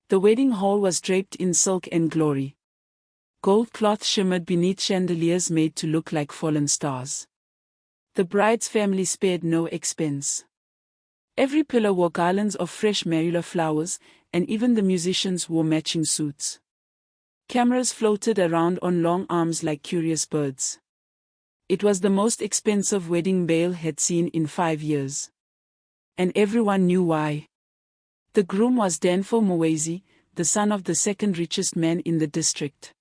The wedding hall was draped in silk and glory. Gold cloth shimmered beneath chandeliers made to look like fallen stars. The bride's family spared no expense. Every pillar wore garlands of fresh marula flowers, and even the musicians wore matching suits. Cameras floated around on long arms like curious birds. It was the most expensive wedding Bale had seen in 5 years. And everyone knew why. The groom was Danfo Mwezi, the son of the second richest man in the district.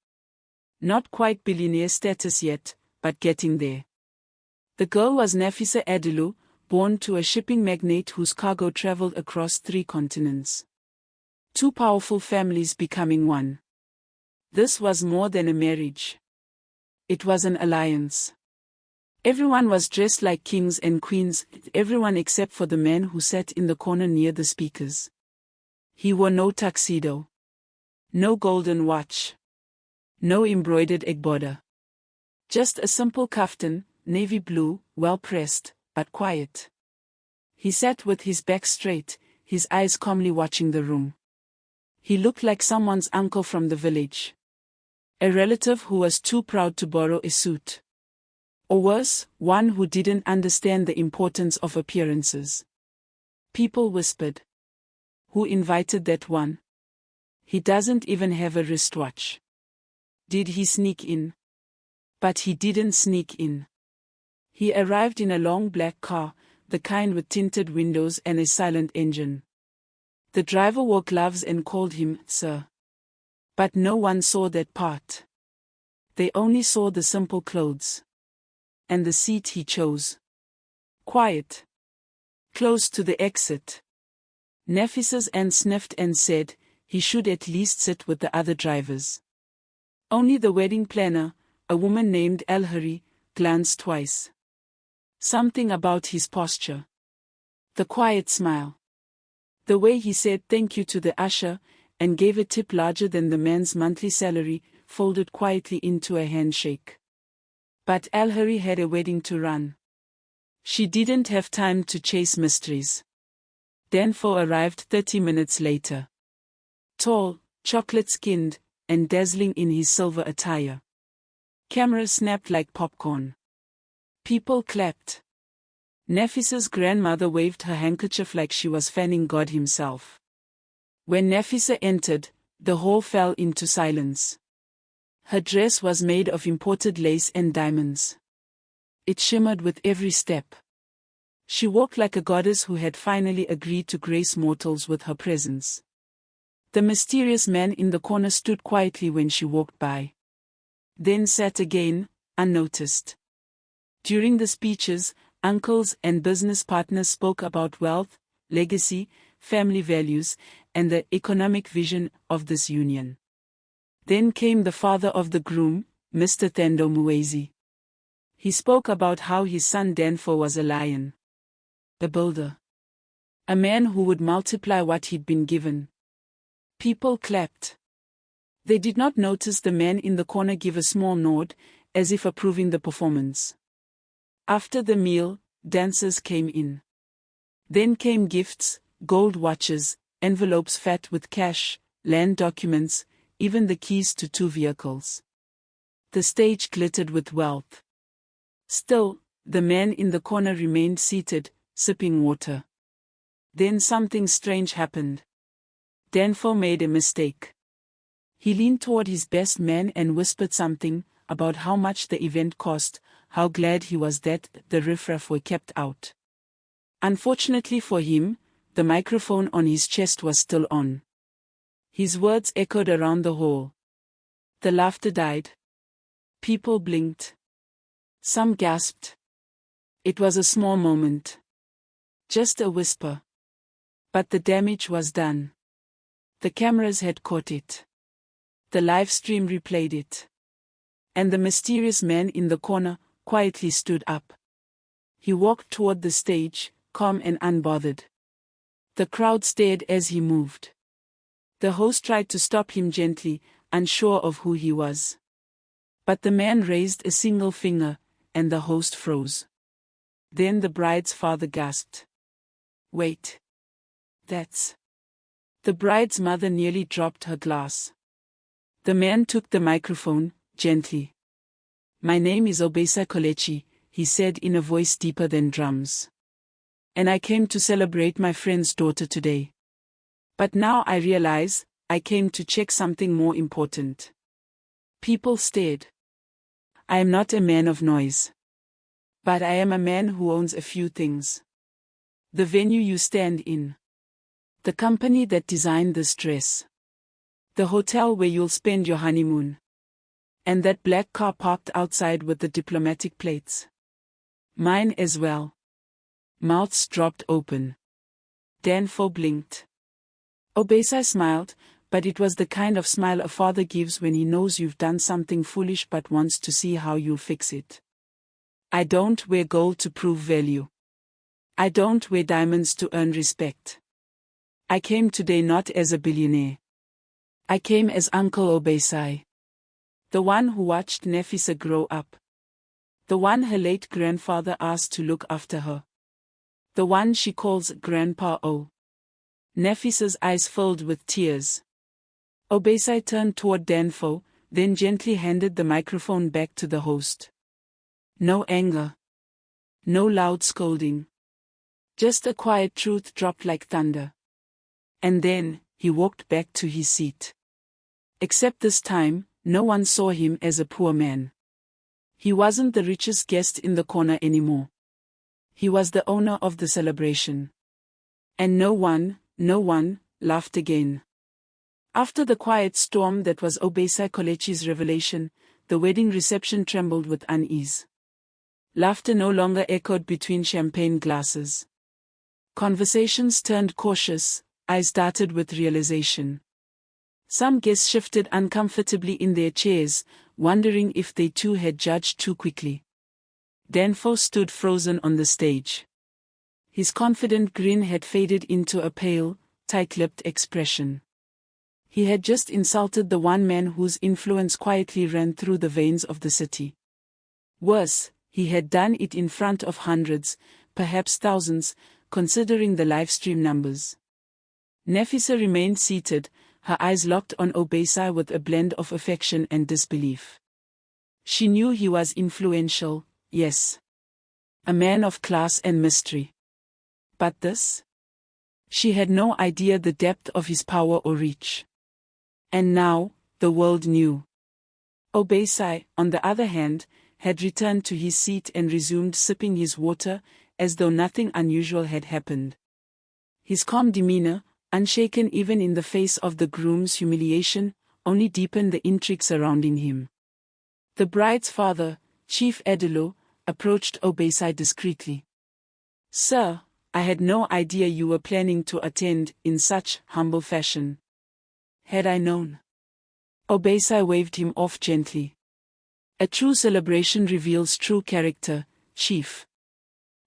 Not quite billionaire status yet, but getting there. The girl was Nafisa Adilu, born to a shipping magnate whose cargo traveled across 3 continents. 2 powerful families becoming one. This was more than a marriage. It was an alliance. Everyone was dressed like kings and queens, everyone except for the man who sat in the corner near the speakers. He wore no tuxedo. No golden watch. No embroidered egg border. Just a simple kaftan, navy blue, well pressed, but quiet. He sat with his back straight, his eyes calmly watching the room. He looked like someone's uncle from the village. A relative who was too proud to borrow a suit. Or worse, one who didn't understand the importance of appearances. People whispered. Who invited that one? He doesn't even have a wristwatch. Did he sneak in? But he didn't sneak in. He arrived in a long black car, the kind with tinted windows and a silent engine. The driver wore gloves and called him, sir. But no one saw that part. They only saw the simple clothes. And the seat he chose. Quiet. Close to the exit. Nafisa's aunt sniffed and said, he should at least sit with the other drivers. Only the wedding planner, a woman named Elhari, glanced twice. Something about his posture. The quiet smile. The way he said thank you to the usher, and gave a tip larger than the man's monthly salary, folded quietly into a handshake. But Elhari had a wedding to run. She didn't have time to chase mysteries. Danfo arrived 30 minutes later. Tall, chocolate-skinned, and dazzling in his silver attire. Cameras snapped like popcorn. People clapped. Nafisa's grandmother waved her handkerchief like she was fanning God himself. When Nafisa entered, the hall fell into silence. Her dress was made of imported lace and diamonds. It shimmered with every step. She walked like a goddess who had finally agreed to grace mortals with her presence. The mysterious man in the corner stood quietly when she walked by. Then sat again, unnoticed. During the speeches, uncles and business partners spoke about wealth, legacy, family values, and the economic vision of this union. Then came the father of the groom, Mr. Thando Mwezi. He spoke about how his son Danfo was a lion. A builder. A man who would multiply what he'd been given. People clapped. They did not notice the man in the corner give a small nod, as if approving the performance. After the meal, dancers came in. Then came gifts, gold watches, envelopes fat with cash, land documents, even the keys to 2 vehicles. The stage glittered with wealth. Still, the man in the corner remained seated, sipping water. Then something strange happened. Danfo made a mistake. He leaned toward his best man and whispered something about how much the event cost, how glad he was that the riffraff were kept out. Unfortunately for him, the microphone on his chest was still on. His words echoed around the hall. The laughter died. People blinked. Some gasped. It was a small moment. Just a whisper. But the damage was done. The cameras had caught it. The live stream replayed it. And the mysterious man in the corner quietly stood up. He walked toward the stage, calm and unbothered. The crowd stared as he moved. The host tried to stop him gently, unsure of who he was. But the man raised a single finger, and the host froze. Then the bride's father gasped. Wait. That's The bride's mother nearly dropped her glass. The man took the microphone, gently. "My name is Obesa Kolechi," he said in a voice deeper than drums. "And I came to celebrate my friend's daughter today. But now I realize, I came to check something more important." People stared. "I am not a man of noise. But I am a man who owns a few things. The venue you stand in. The company that designed this dress. The hotel where you'll spend your honeymoon. And that black car parked outside with the diplomatic plates. Mine as well." Mouths dropped open. Danfo blinked. Obesa smiled, but it was the kind of smile a father gives when he knows you've done something foolish but wants to see how you'll fix it. "I don't wear gold to prove value. I don't wear diamonds to earn respect. I came today not as a billionaire. I came as Uncle Obesai. The one who watched Nefisa grow up. The one her late grandfather asked to look after her. The one she calls Grandpa O." Nefisa's eyes filled with tears. Obesai turned toward Danfo, then gently handed the microphone back to the host. No anger. No loud scolding. Just a quiet truth dropped like thunder. And then, he walked back to his seat. Except this time, no one saw him as a poor man. He wasn't the richest guest in the corner anymore. He was the owner of the celebration. And no one, laughed again. After the quiet storm that was Obesa Kolechi's revelation, the wedding reception trembled with unease. Laughter no longer echoed between champagne glasses. Conversations turned cautious, eyes darted with realization. Some guests shifted uncomfortably in their chairs, wondering if they too had judged too quickly. Danfo stood frozen on the stage. His confident grin had faded into a pale, tight-lipped expression. He had just insulted the one man whose influence quietly ran through the veins of the city. Worse, he had done it in front of hundreds, perhaps thousands, considering the livestream numbers. Nefisa remained seated, her eyes locked on Obesa with a blend of affection and disbelief. She knew he was influential, yes. A man of class and mystery. But this? She had no idea the depth of his power or reach. And now, the world knew. Obesa, on the other hand, had returned to his seat and resumed sipping his water, as though nothing unusual had happened. His calm demeanor, unshaken even in the face of the groom's humiliation, only deepened the intrigue surrounding him. The bride's father, Chief Edelo, approached Obesa discreetly. "Sir, I had no idea you were planning to attend in such humble fashion. Had I known." Obesa waved him off gently. "A true celebration reveals true character, Chief.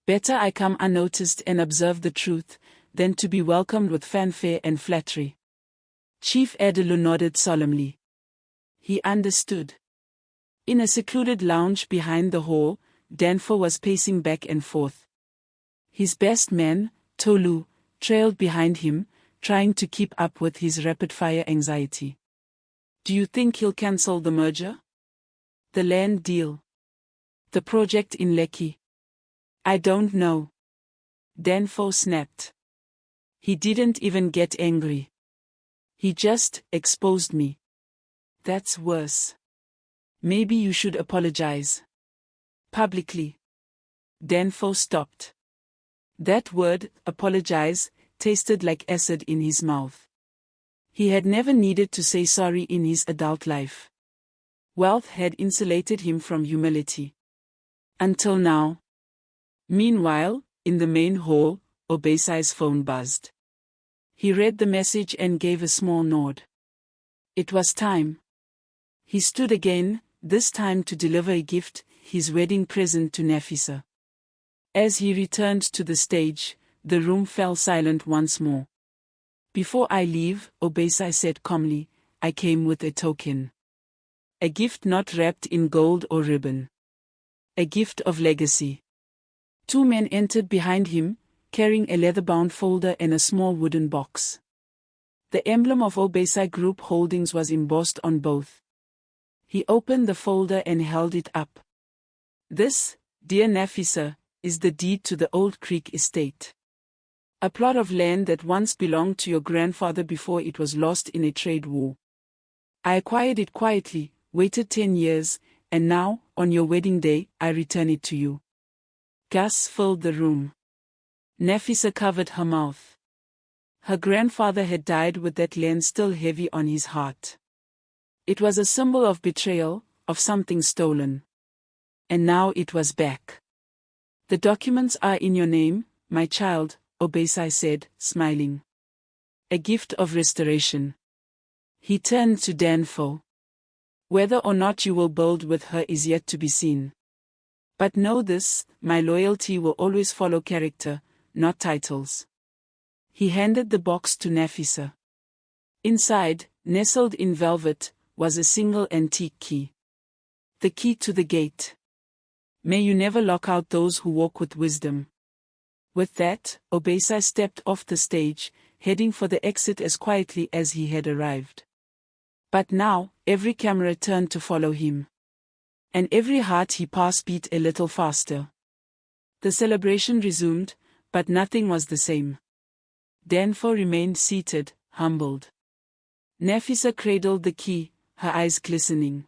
Better I come unnoticed and observe the truth, than to be welcomed with fanfare and flattery." Chief Edelo nodded solemnly. He understood. In a secluded lounge behind the hall, Danfo was pacing back and forth. His best man, Tolu, trailed behind him, trying to keep up with his rapid-fire anxiety. "Do you think he'll cancel the merger? The land deal? The project in Lekki?" "I don't know." Danfo snapped. "He didn't even get angry. He just exposed me. That's worse. Maybe you should apologize. Publicly." Danfo stopped. That word, apologize, tasted like acid in his mouth. He had never needed to say sorry in his adult life. Wealth had insulated him from humility. Until now. Meanwhile, in the main hall, Obesai's phone buzzed. He read the message and gave a small nod. It was time. He stood again, this time to deliver a gift, his wedding present to Nefisa. As he returned to the stage, the room fell silent once more. "Before I leave," Obesai said calmly, "I came with a token. A gift not wrapped in gold or ribbon. A gift of legacy." Two men entered behind him, carrying a leather-bound folder and a small wooden box. The emblem of Obesai Group Holdings was embossed on both. He opened the folder and held it up. This, dear Nafisa, is the deed to the Old Creek estate. A plot of land that once belonged to your grandfather before it was lost in a trade war. I acquired it quietly, waited 10 years, and now, on your wedding day, I return it to you. Gas filled the room. Nafisa covered her mouth. Her grandfather had died with that land still heavy on his heart. It was a symbol of betrayal, of something stolen. And now it was back. The documents are in your name, my child, Obesai said, smiling. A gift of restoration. He turned to Danfo. Whether or not you will build with her is yet to be seen. But know this, my loyalty will always follow character, not titles. He handed the box to Nafisa. Inside, nestled in velvet, was a single antique key. The key to the gate. May you never lock out those who walk with wisdom. With that, Obesai stepped off the stage, heading for the exit as quietly as he had arrived. But now, every camera turned to follow him. And every heart he passed beat a little faster. The celebration resumed, but nothing was the same. Danfo remained seated, humbled. Nafisa cradled the key, her eyes glistening.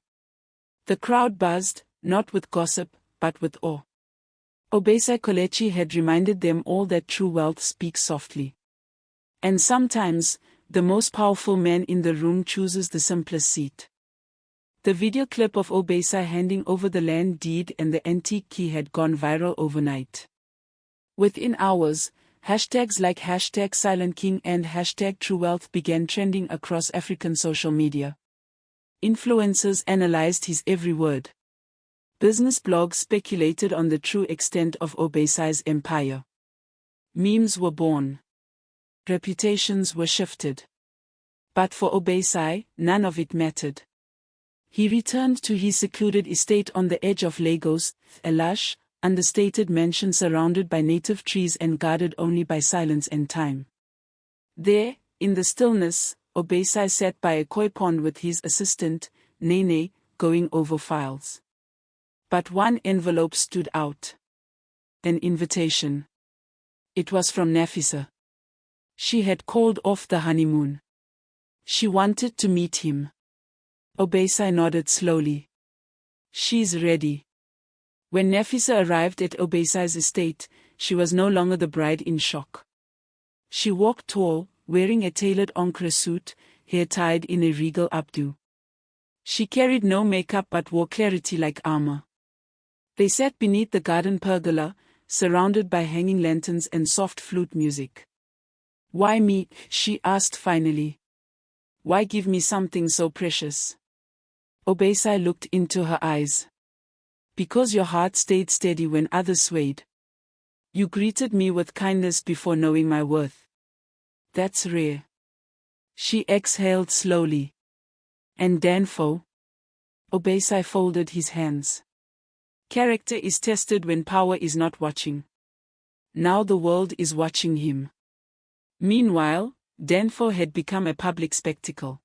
The crowd buzzed, not with gossip, but with awe. Obesai Kolechi had reminded them all that true wealth speaks softly. And sometimes, the most powerful man in the room chooses the simplest seat. The video clip of Obesai handing over the land deed and the antique key had gone viral overnight. Within hours, hashtags like #SilentKing and #TrueWealth began trending across African social media. Influencers analyzed his every word. Business blogs speculated on the true extent of Obesai's empire. Memes were born. Reputations were shifted. But for Obesai, none of it mattered. He returned to his secluded estate on the edge of Lagos, a lush, understated mansion surrounded by native trees and guarded only by silence and time. There, in the stillness, Obesai sat by a koi pond with his assistant, Nene, going over files. But one envelope stood out. An invitation. It was from Nafisa. She had called off the honeymoon. She wanted to meet him. Obesai nodded slowly. She's ready. When Nafisa arrived at Obesai's estate, she was no longer the bride in shock. She walked tall, wearing a tailored ochre suit, hair tied in a regal updo. She carried no makeup but wore clarity like armor. They sat beneath the garden pergola, surrounded by hanging lanterns and soft flute music. Why me? She asked finally. Why give me something so precious? Obesai looked into her eyes. Because your heart stayed steady when others swayed. You greeted me with kindness before knowing my worth. That's rare. She exhaled slowly. And Danfo? Obesai folded his hands. Character is tested when power is not watching. Now the world is watching him. Meanwhile, Danfo had become a public spectacle.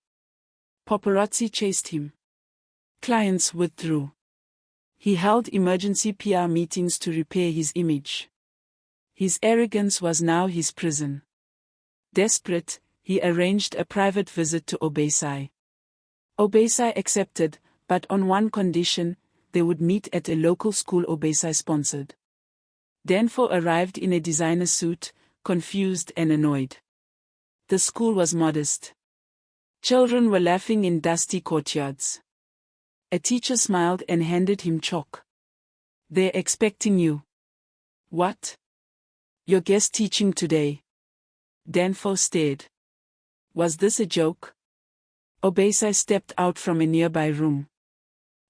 Paparazzi chased him. Clients withdrew. He held emergency PR meetings to repair his image. His arrogance was now his prison. Desperate, he arranged a private visit to Obesai. Obesai accepted, but on one condition: they would meet at a local school Obesai sponsored. Danfo arrived in a designer suit, confused and annoyed. The school was modest. Children were laughing in dusty courtyards. A teacher smiled and handed him chalk. They're expecting you. What? Your guest teaching today? Danfo stared. Was this a joke? Obesai stepped out from a nearby room.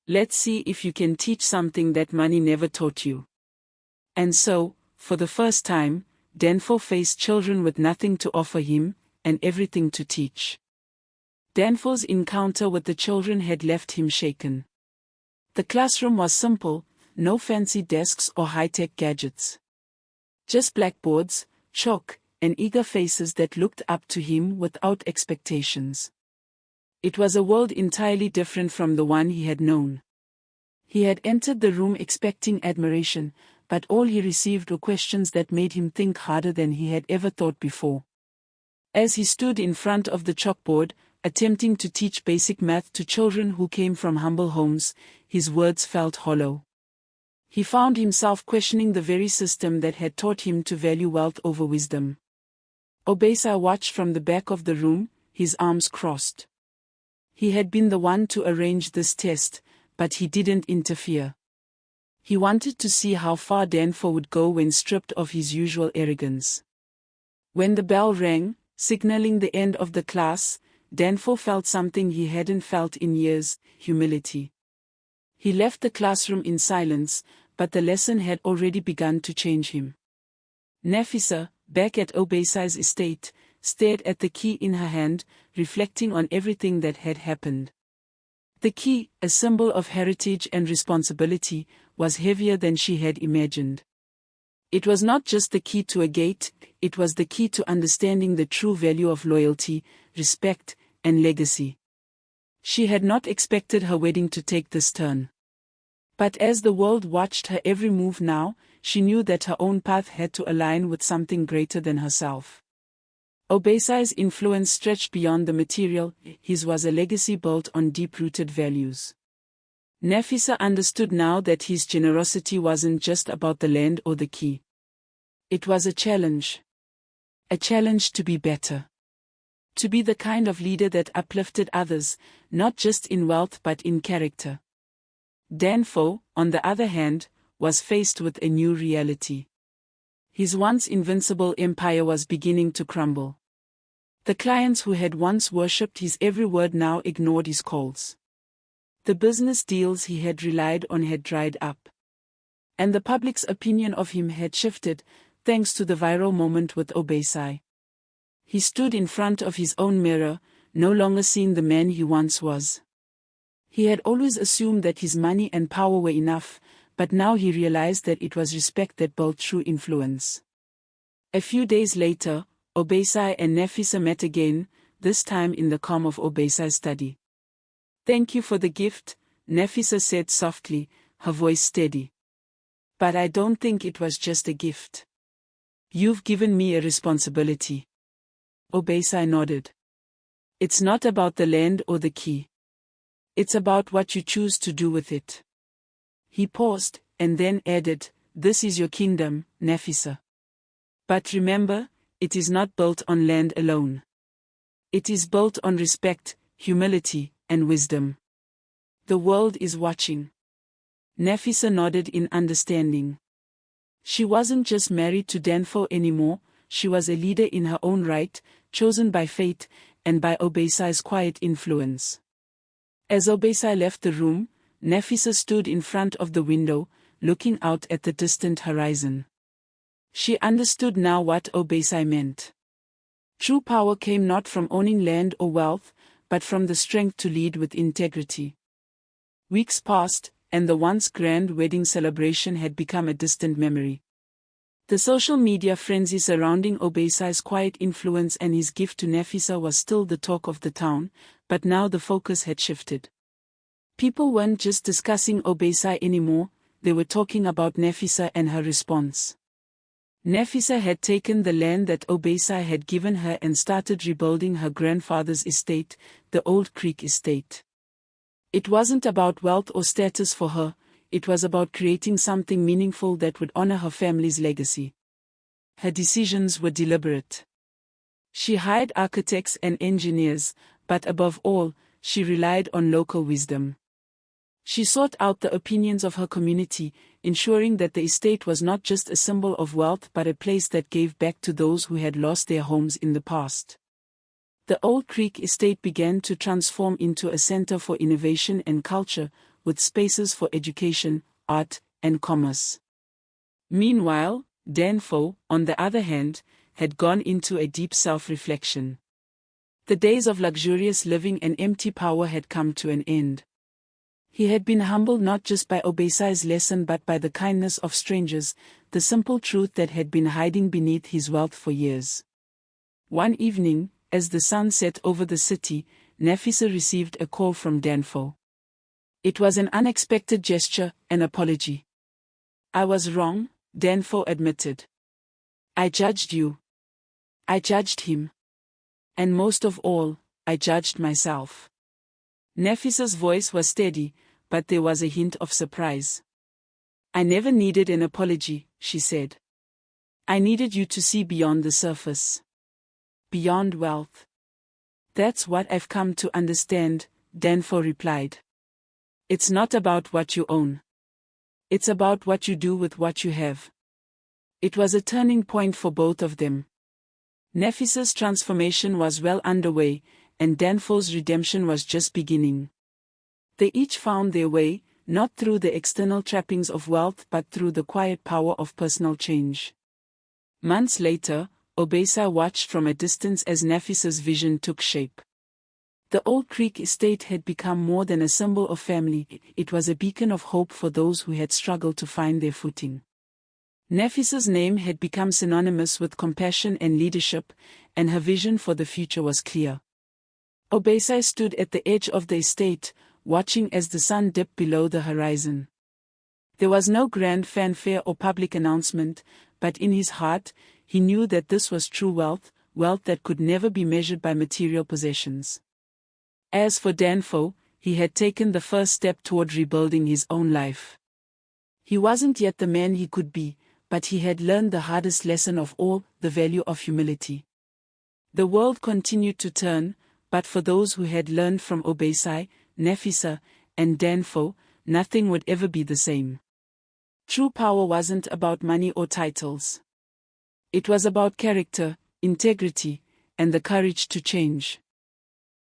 Let's see if you can teach something that money never taught you. And so, for the first time, Danfo faced children with nothing to offer him, and everything to teach. Danfo's encounter with the children had left him shaken. The classroom was simple, no fancy desks or high-tech gadgets. Just blackboards, chalk, and eager faces that looked up to him without expectations. It was a world entirely different from the one he had known. He had entered the room expecting admiration, but all he received were questions that made him think harder than he had ever thought before. As he stood in front of the chalkboard, attempting to teach basic math to children who came from humble homes, his words felt hollow. He found himself questioning the very system that had taught him to value wealth over wisdom. Obesai watched from the back of the room, his arms crossed. He had been the one to arrange this test, but he didn't interfere. He wanted to see how far Danfo would go when stripped of his usual arrogance. When the bell rang, signaling the end of the class, Danfo felt something he hadn't felt in years: humility. He left the classroom in silence, but the lesson had already begun to change him. Nafisa, back at Obesai's estate, stared at the key in her hand, reflecting on everything that had happened. The key, a symbol of heritage and responsibility, was heavier than she had imagined. It was not just the key to a gate, it was the key to understanding the true value of loyalty, respect, and legacy. She had not expected her wedding to take this turn. But as the world watched her every move now, she knew that her own path had to align with something greater than herself. Obesai's influence stretched beyond the material; his was a legacy built on deep-rooted values. Nafisa understood now that his generosity wasn't just about the land or the key. It was a challenge. A challenge to be better. To be the kind of leader that uplifted others, not just in wealth but in character. Danfo, on the other hand, was faced with a new reality. His once invincible empire was beginning to crumble. The clients who had once worshipped his every word now ignored his calls. The business deals he had relied on had dried up. And the public's opinion of him had shifted, thanks to the viral moment with Obesai. He stood in front of his own mirror, no longer seeing the man he once was. He had always assumed that his money and power were enough, but now he realized that it was respect that built true influence. A few days later, Obesai and Nafisa met again, this time in the calm of Obesai's study. "Thank you for the gift," Nafisa said softly, her voice steady. "But I don't think it was just a gift. You've given me a responsibility." Obesai nodded. "It's not about the land or the key. It's about what you choose to do with it." He paused, and then added, "This is your kingdom, Nafisa. But remember, it is not built on land alone. It is built on respect, humility, and wisdom. The world is watching." Nafisa nodded in understanding. She wasn't just married to Danfo anymore, she was a leader in her own right, chosen by fate, and by Obesai's quiet influence. As Obesai left the room, Nafisa stood in front of the window, looking out at the distant horizon. She understood now what Obesai meant. True power came not from owning land or wealth, but from the strength to lead with integrity. Weeks passed, and the once grand wedding celebration had become a distant memory. The social media frenzy surrounding Obesai's quiet influence and his gift to Nafisa was still the talk of the town, but now the focus had shifted. People weren't just discussing Obesai anymore, they were talking about Nafisa and her response. Nafisa had taken the land that Obesai had given her and started rebuilding her grandfather's estate, the Old Creek estate. It wasn't about wealth or status for her, it was about creating something meaningful that would honor her family's legacy. Her decisions were deliberate. She hired architects and engineers, but above all, she relied on local wisdom. She sought out the opinions of her community, ensuring that the estate was not just a symbol of wealth but a place that gave back to those who had lost their homes in the past. The Old Creek estate began to transform into a center for innovation and culture, with spaces for education, art, and commerce. Meanwhile, Danfo, on the other hand, had gone into a deep self-reflection. The days of luxurious living and empty power had come to an end. He had been humbled not just by Obesai's lesson but by the kindness of strangers, the simple truth that had been hiding beneath his wealth for years. One evening, as the sun set over the city, Nafisa received a call from Danfo. It was an unexpected gesture, an apology. "I was wrong," Danfo admitted. "I judged you. I judged him. And most of all, I judged myself." Nafisa's voice was steady, but there was a hint of surprise. "I never needed an apology," she said. "I needed you to see beyond the surface. Beyond wealth." "That's what I've come to understand," Danfo replied. "It's not about what you own. It's about what you do with what you have." It was a turning point for both of them. Nafisa's transformation was well underway, and Danfo's redemption was just beginning. They each found their way, not through the external trappings of wealth but through the quiet power of personal change. Months later, Obesa watched from a distance as Nafisa's vision took shape. The old Creek estate had become more than a symbol of family, it was a beacon of hope for those who had struggled to find their footing. Nafisa's name had become synonymous with compassion and leadership, and her vision for the future was clear. Obesa stood at the edge of the estate, watching as the sun dipped below the horizon. There was no grand fanfare or public announcement, but in his heart, he knew that this was true wealth, wealth that could never be measured by material possessions. As for Danfo, he had taken the first step toward rebuilding his own life. He wasn't yet the man he could be, but he had learned the hardest lesson of all, the value of humility. The world continued to turn, but for those who had learned from Obesai, Nafisa, and Danfo, nothing would ever be the same. True power wasn't about money or titles. It was about character, integrity, and the courage to change.